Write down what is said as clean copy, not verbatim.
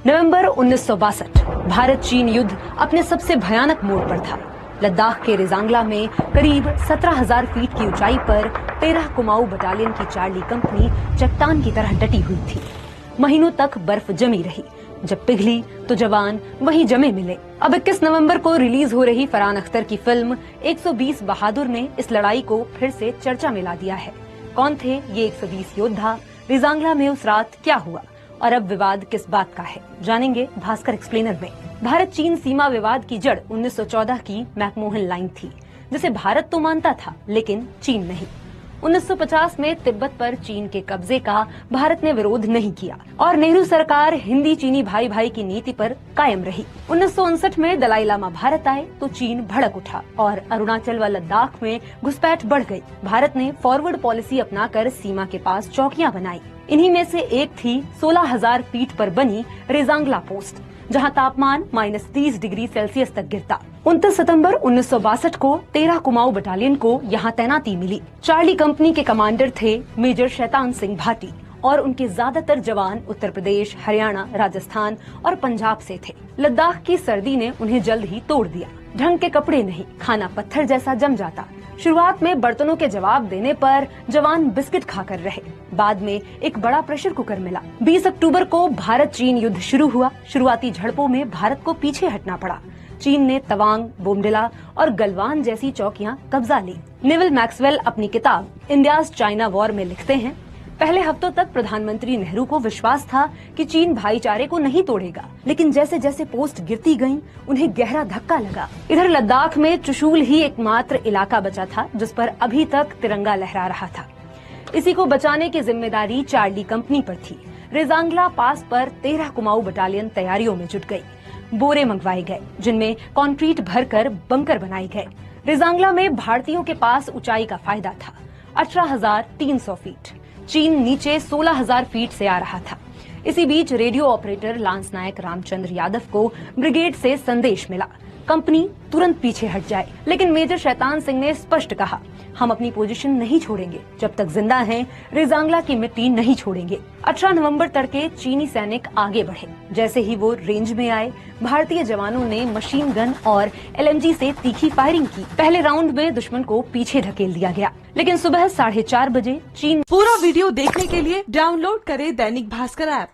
नवंबर 1962 भारत चीन युद्ध अपने सबसे भयानक मोड़ पर था। लद्दाख के रेजांगला में करीब 17,000 फीट की ऊंचाई पर 13 कुमाऊं बटालियन की चार्ली कंपनी चट्टान की तरह डटी हुई थी। महीनों तक बर्फ जमी रही, जब पिघली तो जवान वहीं जमे मिले। अब 21 नवंबर को रिलीज हो रही फरहान अख्तर की फिल्म 120 बहादुर ने इस लड़ाई को फिर से चर्चा में ला दिया है। कौन थे ये 120 योद्धा, रेजांगला में उस रात क्या हुआ और अब विवाद किस बात का है, जानेंगे भास्कर एक्सप्लेनर में। भारत चीन सीमा विवाद की जड़ 1914 की मैकमोहन लाइन थी, जिसे भारत तो मानता था लेकिन चीन नहीं। 1950 में तिब्बत पर चीन के कब्जे का भारत ने विरोध नहीं किया और नेहरू सरकार हिंदी चीनी भाई भाई की नीति पर कायम रही। 1959 में दलाई लामा भारत आए तो चीन भड़क उठा और अरुणाचल व लद्दाख में घुसपैठ बढ़ गई। भारत ने फॉरवर्ड पॉलिसी अपनाकर सीमा के पास चौकियां बनाई। इन्हीं में से एक थी 16,000 फीट पर बनी रेजांगला पोस्ट, जहां तापमान -30 डिग्री सेल्सियस तक गिरता। 29 सितंबर 1962 को 13 कुमाऊं बटालियन को यहां तैनाती मिली। चार्ली कंपनी के कमांडर थे मेजर शैतान सिंह भाटी और उनके ज्यादातर जवान उत्तर प्रदेश, हरियाणा, राजस्थान और पंजाब से थे। लद्दाख की सर्दी ने उन्हें जल्द ही तोड़ दिया। ढंग के कपड़े नहीं, खाना पत्थर जैसा जम जाता। शुरुआत में बर्तनों के जवाब देने पर जवान बिस्किट खाकर रहे। बाद में एक बड़ा प्रेशर कुकर मिला। 20 अक्टूबर को भारत चीन युद्ध शुरू हुआ। शुरुआती झड़पों में भारत को पीछे हटना पड़ा। चीन ने तवांग, बोमडिला और गलवान जैसी चौकियां कब्जा ली। नेवल मैक्सवेल अपनी किताब इंडियाज चाइना वॉर में लिखते हैं, पहले हफ्तों तक प्रधानमंत्री नेहरू को विश्वास था कि चीन भाईचारे को नहीं तोड़ेगा, लेकिन जैसे जैसे पोस्ट गिरती गईं, उन्हें गहरा धक्का लगा। इधर लद्दाख में चुशूल ही एकमात्र इलाका बचा था जिस पर अभी तक तिरंगा लहरा रहा था। इसी को बचाने की जिम्मेदारी चार्ली कंपनी पर थी। रेजांगला पास पर 13 कुमाऊं बटालियन तैयारियों में जुट गई। बोरे मंगवाए गए जिनमें कंक्रीट भरकर बंकर बनाए गए। रेजांगला में भारतीयों के पास ऊंचाई का फायदा था, 18,300 फीट। चीन नीचे 16,000 फीट से आ रहा था। इसी बीच रेडियो ऑपरेटर लांस नायक रामचंद्र यादव को ब्रिगेड से संदेश मिला, कंपनी तुरंत पीछे हट जाए। लेकिन मेजर शैतान सिंह ने स्पष्ट कहा, हम अपनी पोजीशन नहीं छोड़ेंगे, जब तक जिंदा हैं रेजांगला की मिट्टी नहीं छोड़ेंगे। 18 नवंबर तड़के चीनी सैनिक आगे बढ़े। जैसे ही वो रेंज में आए, भारतीय जवानों ने मशीन गन और LMG से तीखी फायरिंग की। पहले राउंड में दुश्मन को पीछे धकेल दिया गया, लेकिन सुबह 4:30 बजे चीन। पूरा वीडियो देखने के लिए डाउनलोड करें दैनिक भास्कर ऐप।